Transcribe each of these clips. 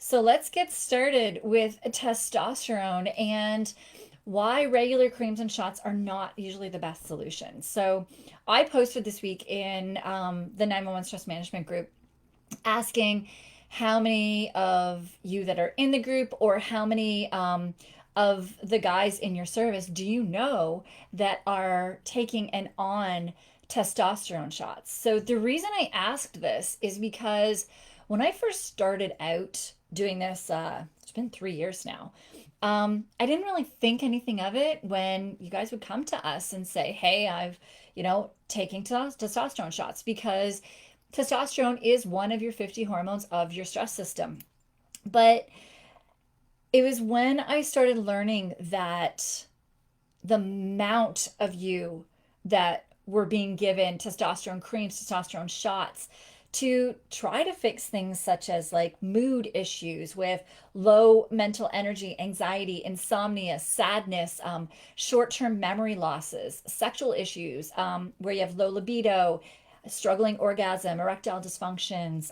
So let's get started with testosterone and why regular creams and shots are not usually the best solution. So I posted this week in the 911 stress management group asking how many of you that are in the group or how many of the guys in your service do you know that are taking and on testosterone shots. So the reason I asked this is because when I first started out doing this, it's been 3 years now. I didn't really think anything of it when you guys would come to us and say, "Hey, I've, taking testosterone shots," because testosterone is one of your 50 hormones of your stress system. But it was when I started learning that the amount of you that were being given testosterone creams, testosterone shots to try to fix things such as like mood issues with low mental energy, anxiety, insomnia, sadness, short-term memory losses, sexual issues where you have low libido, struggling orgasm, erectile dysfunctions,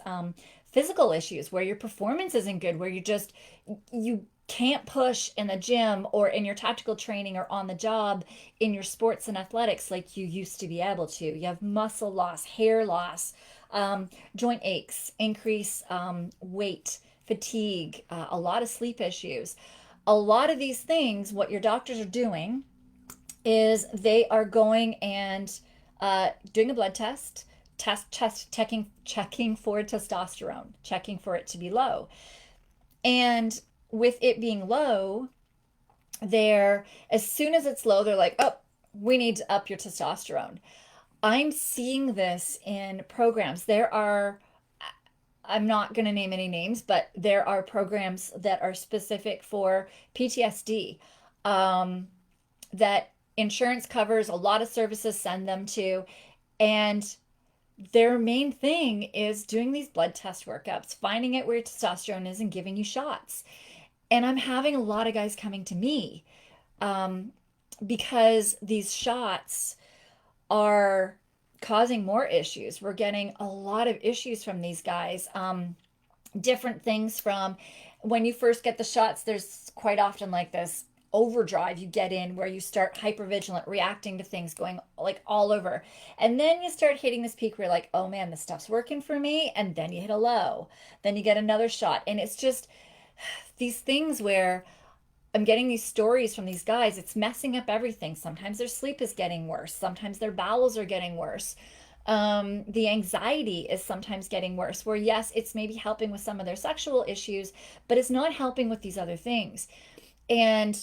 physical issues where your performance isn't good, where you can't push in the gym or in your tactical training or on the job in your sports and athletics like you used to be able to. You have muscle loss, hair loss, joint aches, increase weight, fatigue, a lot of sleep issues. A lot of these things, what your doctors are doing is they are going and doing a blood test, checking for testosterone, checking for it to be low. And with it being low, as soon as it's low, they're like, oh, we need to up your testosterone. I'm seeing this in programs. I'm not going to name any names, but there are programs that are specific for PTSD that insurance covers. A lot of services send them to. And their main thing is doing these blood test workups, finding out where your testosterone is and giving you shots. And I'm having a lot of guys coming to me um, because these shots are causing more issues. We're getting a lot of issues from these guys. Different things from when you first get the shots, there's quite often like this overdrive you get in where you start hypervigilant, reacting to things going like all over. And then you start hitting this peak where you're like, oh man, this stuff's working for me. And then you hit a low. Then you get another shot. And it's just these things where I'm getting these stories from these guys. It's messing up everything. Sometimes their sleep is getting worse. Sometimes their bowels are getting worse. The anxiety is sometimes getting worse, where yes, it's maybe helping with some of their sexual issues, but it's not helping with these other things. And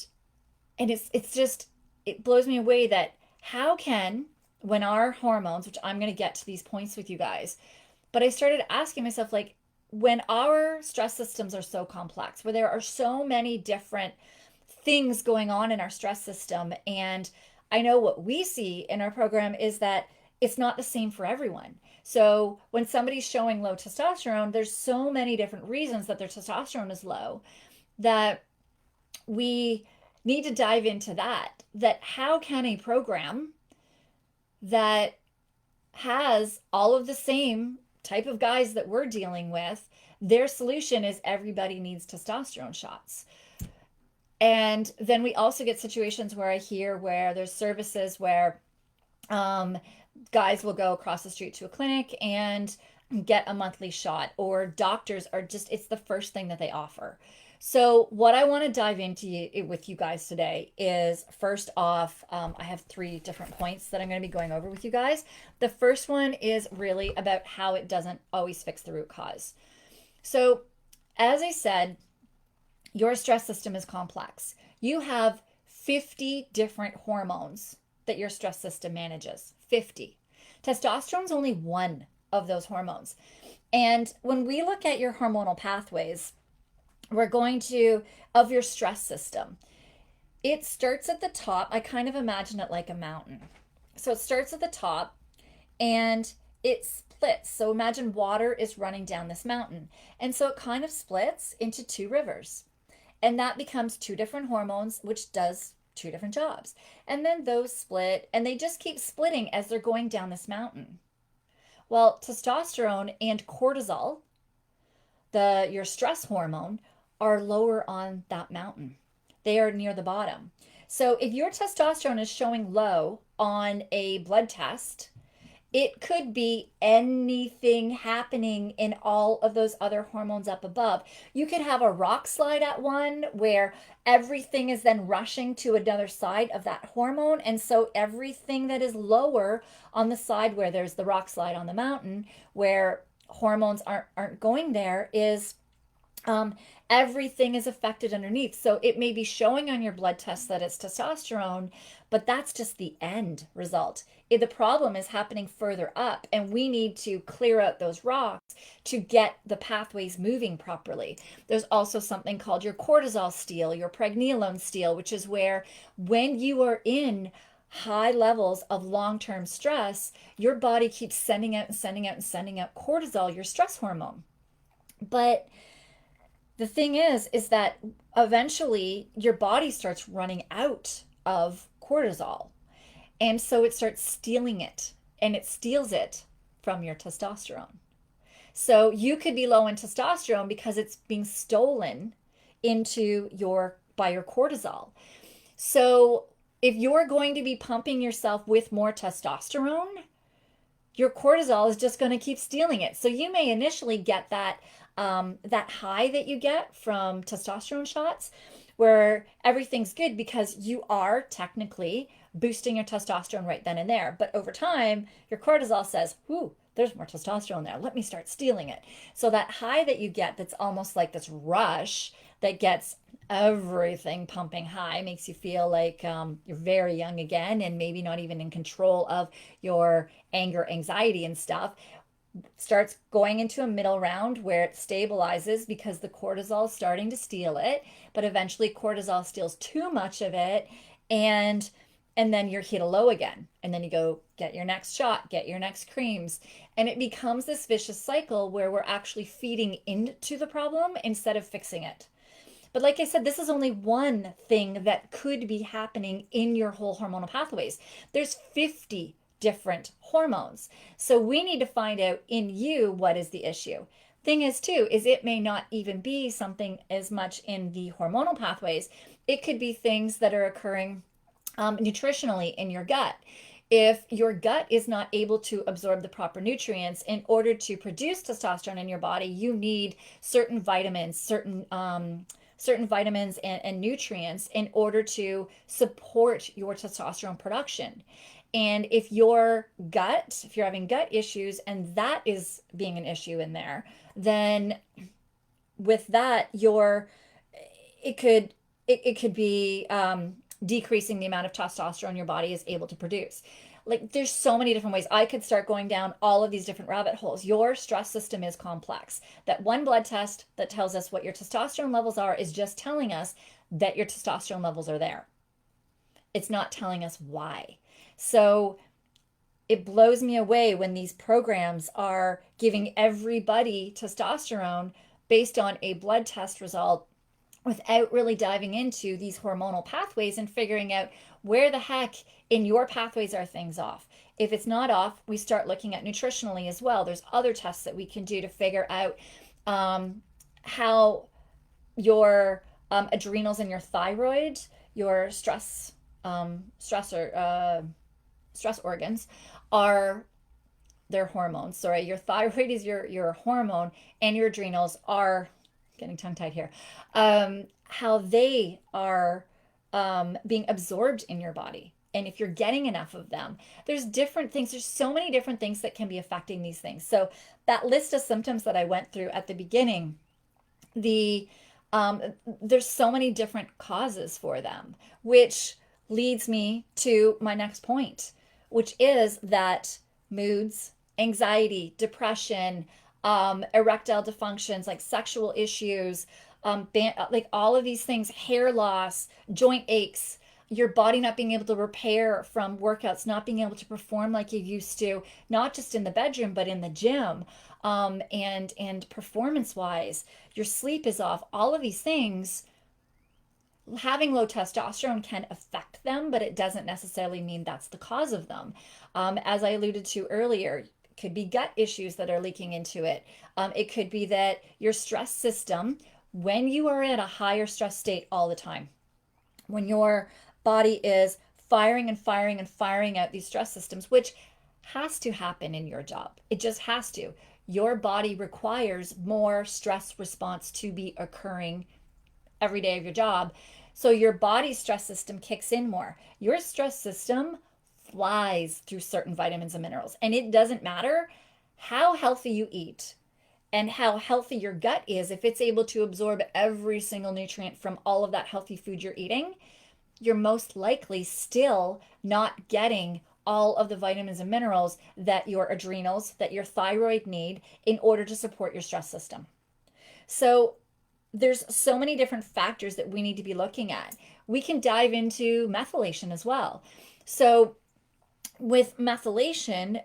it's just it blows me away that how can when our hormones, which I'm going to get to these points with you guys, but I started asking myself like when our stress systems are so complex, where there are so many different things going on in our stress system. And I know what we see in our program is that it's not the same for everyone. So when somebody's showing low testosterone, there's so many different reasons that their testosterone is low that we need to dive into that how can a program that has all of the same type of guys that we're dealing with, their solution is everybody needs testosterone shots. And then we also get situations where I hear where there's services where um, guys will go across the street to a clinic and get a monthly shot, or doctors are just, it's the first thing that they offer. So, what I want to dive into with you guys today is first off, I have three different points that I'm going to be going over with you guys. The first one is really about how it doesn't always fix the root cause. So, as I said, your stress system is complex. You have 50 different hormones that your stress system manages. 50. Testosterone is only one of those hormones. And when we look at your hormonal pathways, we're going to, of your stress system, it starts at the top. I kind of imagine it like a mountain. So it starts at the top and it splits. So imagine water is running down this mountain. And so it kind of splits into two rivers. And that becomes two different hormones, which does two different jobs. And then those split, and they just keep splitting as they're going down this mountain. Well, testosterone and cortisol, your stress hormone are lower on that mountain. They are near the bottom. So if your testosterone is showing low on a blood test, it could be anything happening in all of those other hormones up above. You could have a rock slide at one where everything is then rushing to another side of that hormone. And so everything that is lower on the side where there's the rock slide on the mountain, where hormones aren't going there, is um, everything is affected underneath. So it may be showing on your blood test that it's testosterone, but that's just the end result. The problem is happening further up, and we need to clear out those rocks to get the pathways moving properly. There's also something called your cortisol steal, your pregnenolone steal, which is where when you are in high levels of long-term stress, your body keeps sending out and sending out and sending out cortisol, your stress hormone. But the thing is that eventually your body starts running out of cortisol. And so it starts stealing it, and it steals it from your testosterone. So you could be low in testosterone because it's being stolen into your by your cortisol. So if you're going to be pumping yourself with more testosterone, your cortisol is just going to keep stealing it. So you may initially get that high that you get from testosterone shots, where everything's good because you are technically boosting your testosterone right then and there. But over time, your cortisol says, "Ooh, there's more testosterone there. Let me start stealing it." So that high that you get, that's almost like this rush that gets everything pumping high, makes you feel like you're very young again and maybe not even in control of your anger, anxiety, and stuff. Starts going into a middle round where it stabilizes because the cortisol is starting to steal it, but eventually cortisol steals too much of it, and then you're hit a low again, and then you go get your next shot, get your next creams, and it becomes this vicious cycle where we're actually feeding into the problem instead of fixing it. But like I said, this is only one thing that could be happening in your whole hormonal pathways. There's 50 different hormones. So we need to find out in you what is the issue. Thing is, too, is it may not even be something as much in the hormonal pathways. It could be things that are occurring nutritionally in your gut. If your gut is not able to absorb the proper nutrients in order to produce testosterone in your body, you need certain vitamins, certain vitamins and nutrients in order to support your testosterone production. And if you're having gut issues and that is being an issue in there, then with that, it could be decreasing the amount of testosterone your body is able to produce. Like, there's so many different ways. I could start going down all of these different rabbit holes. Your stress system is complex. That one blood test that tells us what your testosterone levels are is just telling us that your testosterone levels are there. It's not telling us why. So it blows me away when these programs are giving everybody testosterone based on a blood test result without really diving into these hormonal pathways and figuring out where the heck in your pathways are things off. If it's not off, we start looking at nutritionally as well. There's other tests that we can do to figure out how your adrenals and your thyroid, your stress organs are their hormones. Sorry, your thyroid is your hormone, and your adrenals are, getting tongue tied here, how they are being absorbed in your body. And if you're getting enough of them, there's different things. There's so many different things that can be affecting these things. So that list of symptoms that I went through at the beginning, there's so many different causes for them, which leads me to my next point, which is that moods, anxiety, depression, erectile dysfunctions, like sexual issues, like all of these things, hair loss, joint aches, your body not being able to repair from workouts, not being able to perform like you used to, not just in the bedroom, but in the gym, and performance wise, your sleep is off, all of these things. Having low testosterone can affect them, but it doesn't necessarily mean that's the cause of them. As I alluded to earlier, could be gut issues that are leaking into it. It could be that your stress system, when you are at a higher stress state all the time, when your body is firing and firing and firing out these stress systems, which has to happen in your job. It just has to. Your body requires more stress response to be occurring every day of your job. So your body's stress system kicks in more. Your stress system flies through certain vitamins and minerals. And it doesn't matter how healthy you eat and how healthy your gut is. If it's able to absorb every single nutrient from all of that healthy food you're eating, you're most likely still not getting all of the vitamins and minerals that your adrenals, that your thyroid need in order to support your stress system. So there's so many different factors that we need to be looking at. We can dive into methylation as well. So with methylation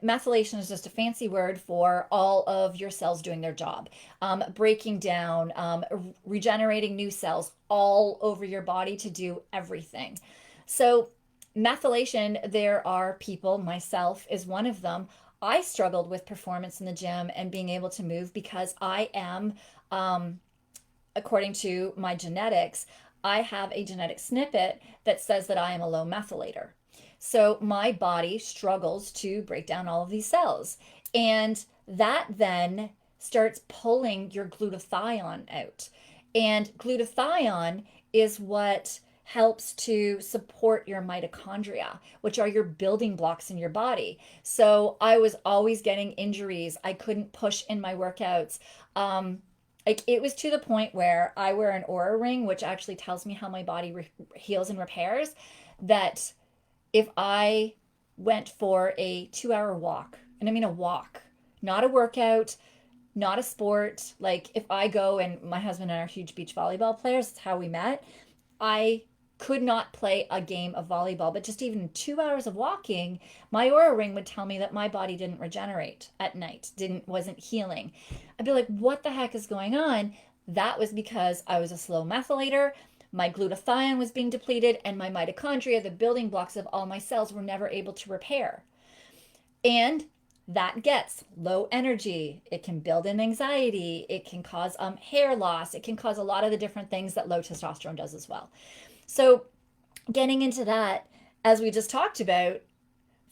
is just a fancy word for all of your cells doing their job, breaking down, regenerating new cells all over your body to do everything. So methylation, there are people, myself is one of them. I struggled with performance in the gym and being able to move because I am, according to my genetics, I have a genetic snippet that says that I am a low methylator. So my body struggles to break down all of these cells. And that then starts pulling your glutathione out. And glutathione is what helps to support your mitochondria, which are your building blocks in your body. So I was always getting injuries. I couldn't push in my workouts. Like it was to the point where I wear an Oura ring, which actually tells me how my body heals and repairs, that if I went for a 2-hour walk, and I mean a walk, not a workout, not a sport, like if I go, and my husband and I are huge beach volleyball players, that's how we met. I could not play a game of volleyball, but just even 2 hours of walking, my Oura ring would tell me that my body didn't regenerate at night, wasn't healing. I'd be like, what the heck is going on? That was because I was a slow methylator. My glutathione was being depleted, and my mitochondria, the building blocks of all my cells, were never able to repair. And that gets low energy. It can build in anxiety. It can cause hair loss. It can cause a lot of the different things that low testosterone does as well. So getting into that, as we just talked about,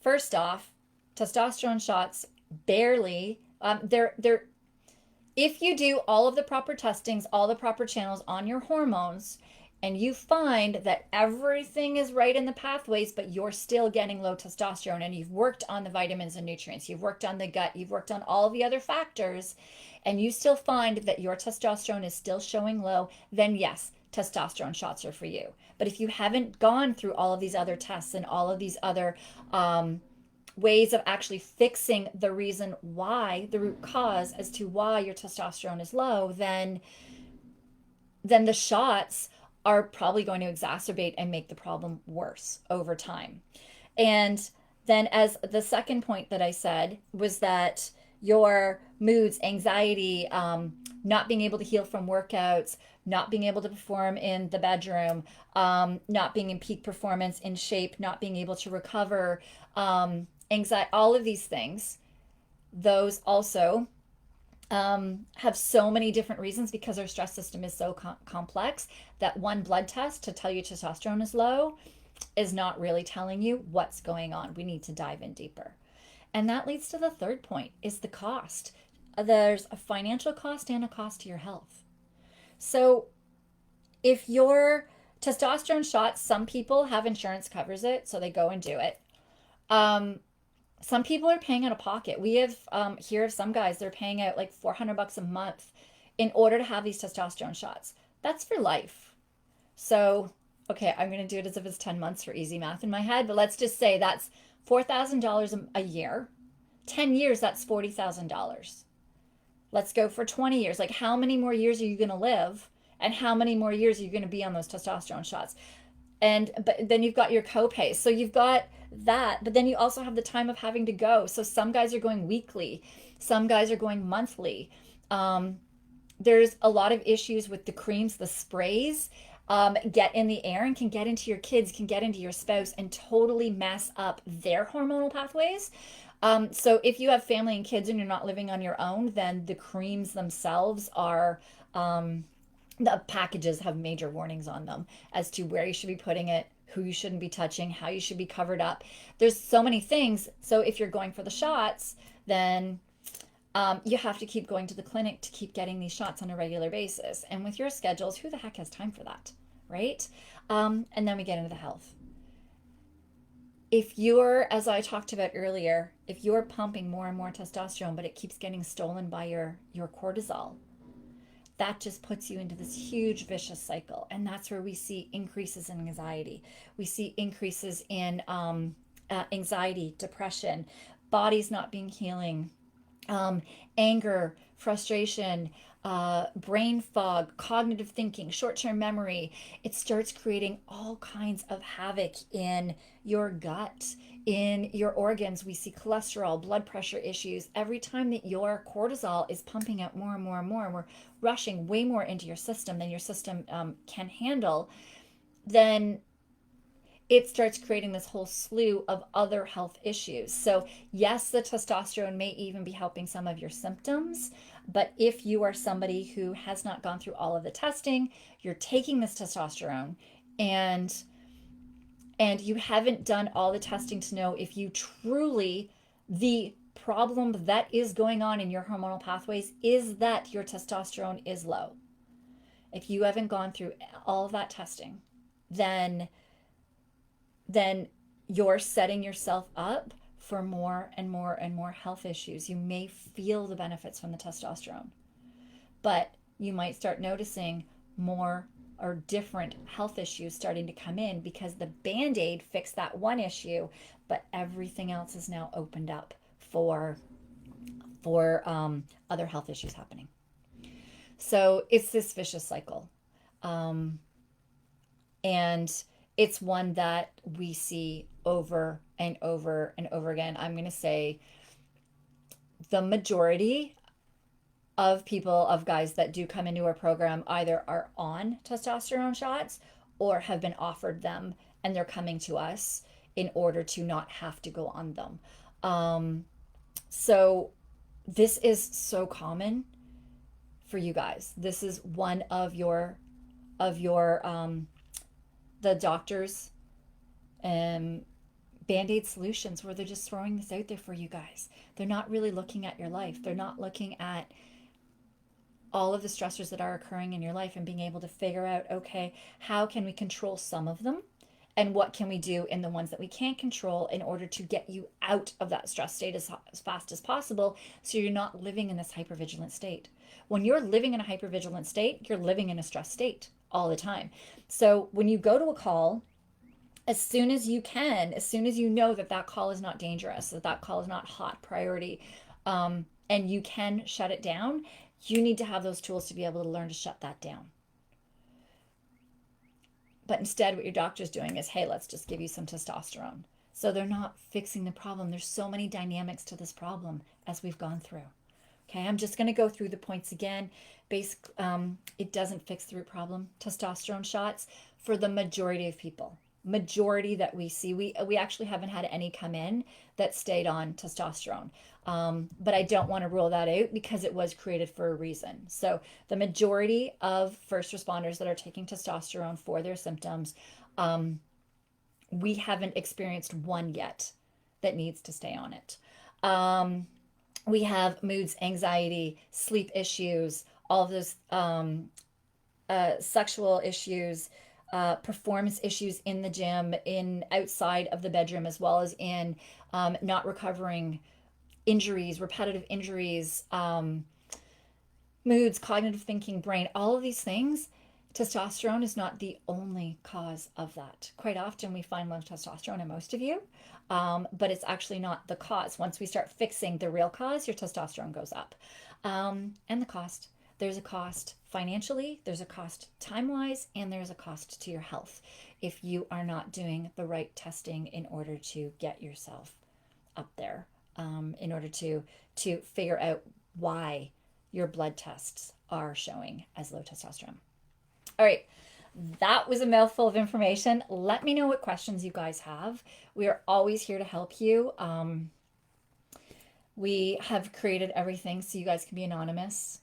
first off, testosterone shots barely, they're if you do all of the proper testings, all the proper channels on your hormones, and you find that everything is right in the pathways, but you're still getting low testosterone, and you've worked on the vitamins and nutrients, you've worked on the gut, you've worked on all the other factors, and you still find that your testosterone is still showing low, then yes, testosterone shots are for you. But if you haven't gone through all of these other tests and all of these other ways of actually fixing the reason why, the root cause as to why your testosterone is low, then the shots are probably going to exacerbate and make the problem worse over time. And then, as the second point that I said, was that your moods, anxiety, not being able to heal from workouts, not being able to perform in the bedroom, not being in peak performance, in shape, not being able to recover, anxiety, all of these things, those also have so many different reasons because our stress system is so complex that one blood test to tell you testosterone is low is not really telling you what's going on. We need to dive in deeper. And that leads to the third point, is the cost. There's a financial cost and a cost to your health. So if your testosterone shots, some people have insurance covers it, so they go and do it. Some people are paying out of pocket. We have here of some guys, they're paying out like $400 a month in order to have these testosterone shots. That's for life. So, okay, I'm going to do it as if it's 10 months for easy math in my head, but let's just say that's $4,000 a year. 10 years, that's $40,000. Let's go for 20 years. Like, how many more years are you going to live? And how many more years are you going to be on those testosterone shots? But then you've got your copay. So you've got that, but then you also have the time of having to go. So some guys are going weekly, some guys are going monthly. There's a lot of issues with the creams, the sprays, get in the air and can get into your kids, can get into your spouse and totally mess up their hormonal pathways. So if you have family and kids and you're not living on your own, then the creams themselves are, um, the packages have major warnings on them as to where you should be putting it, who you shouldn't be touching, how you should be covered up. There's so many things. So if you're going for the shots, then you have to keep going to the clinic to keep getting these shots on a regular basis. And with your schedules, who the heck has time for that, right? And then we get into the health. If you're, as I talked about earlier, if you're pumping more and more testosterone, but it keeps getting stolen by your cortisol, that just puts you into this huge vicious cycle. And that's where we see increases in anxiety. We see increases in anxiety, depression, bodies not being healing, um, anger, frustration, brain fog, cognitive thinking, short term memory. It starts creating all kinds of havoc in your gut, in your organs. We see cholesterol, blood pressure issues. Every time that your cortisol is pumping out more and more and more, and we're rushing way more into your system than your system can handle, then it starts creating this whole slew of other health issues. So, yes, the testosterone may even be helping some of your symptoms, but if you are somebody who has not gone through all of the testing, you're taking this testosterone and you haven't done all the testing to know if you truly, the problem that is going on in your hormonal pathways is that your testosterone is low. If you haven't gone through all of that testing, then then you're setting yourself up for more and more and more health issues. You may feel the benefits from the testosterone, but you might start noticing more or different health issues starting to come in because the band aid fixed that one issue, but everything else is now opened up for other health issues happening. So it's this vicious cycle. Um, and it's one that we see over and over and over again. I'm going to say the majority of people, of guys that do come into our program, either are on testosterone shots or have been offered them, and they're coming to us in order to not have to go on them. So this is so common for you guys. This is one of your the doctors band-aid solutions where they're just throwing this out there for you guys. They're not really looking at your life. They're not looking at all of the stressors that are occurring in your life and being able to figure out, okay, how can we control some of them, and what can we do in the ones that we can't control in order to get you out of that stress state as fast as possible, so you're not living in this hypervigilant state. When you're living in a hypervigilant state, you're living in a stress state all the time. So when you go to a call, as soon as you can, as soon as you know that that call is not dangerous, that that call is not hot priority, and you can shut it down, you need to have those tools to be able to learn to shut that down. But instead, what your doctor's doing is, hey, let's just give you some testosterone. So they're not fixing the problem. There's so many dynamics to this problem as we've gone through. Okay, I'm just going to go through the points again. It doesn't fix the root problem. Testosterone shots, for the majority of people, majority that we see, we actually haven't had any come in that stayed on testosterone. But I don't want to rule that out because it was created for a reason. So the majority of first responders that are taking testosterone for their symptoms, we haven't experienced one yet that needs to stay on it. We have moods, anxiety, sleep issues, all of those sexual issues, performance issues in the gym, in outside of the bedroom, as well as in not recovering, injuries, repetitive injuries, moods, cognitive thinking, brain, all of these things. Testosterone is not the only cause of that. Quite often we find low testosterone in most of you, but it's actually not the cause. Once we start fixing the real cause, your testosterone goes up. And the cost. There's a cost financially, there's a cost time-wise, and there's a cost to your health if you are not doing the right testing in order to get yourself up there, in order to figure out why your blood tests are showing as low testosterone. All right, that was a mouthful of information. Let me know what questions you guys have. We are always here to help you. We have created everything so you guys can be anonymous.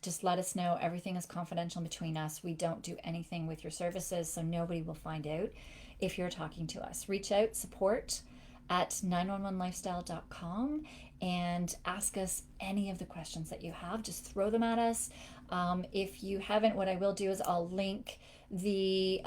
Just let us know. Everything is confidential between us. We don't do anything with your services, so nobody will find out if you're talking to us. Reach out, support at 911lifestyle.com, and ask us any of the questions that you have. Just throw them at us. If you haven't, what I will do is I'll link the,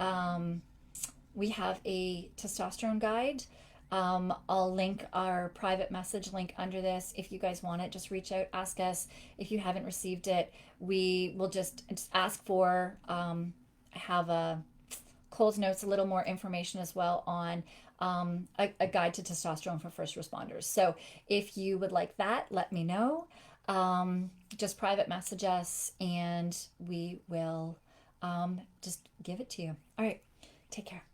we have a testosterone guide. I'll link our private message link under this. If you guys want it, just reach out, ask us. If you haven't received it, we will just ask for, I have a Cole's notes, a little more information as well on a guide to testosterone for first responders. So if you would like that, let me know. Just private message us and we will just give it to you. All right, take care.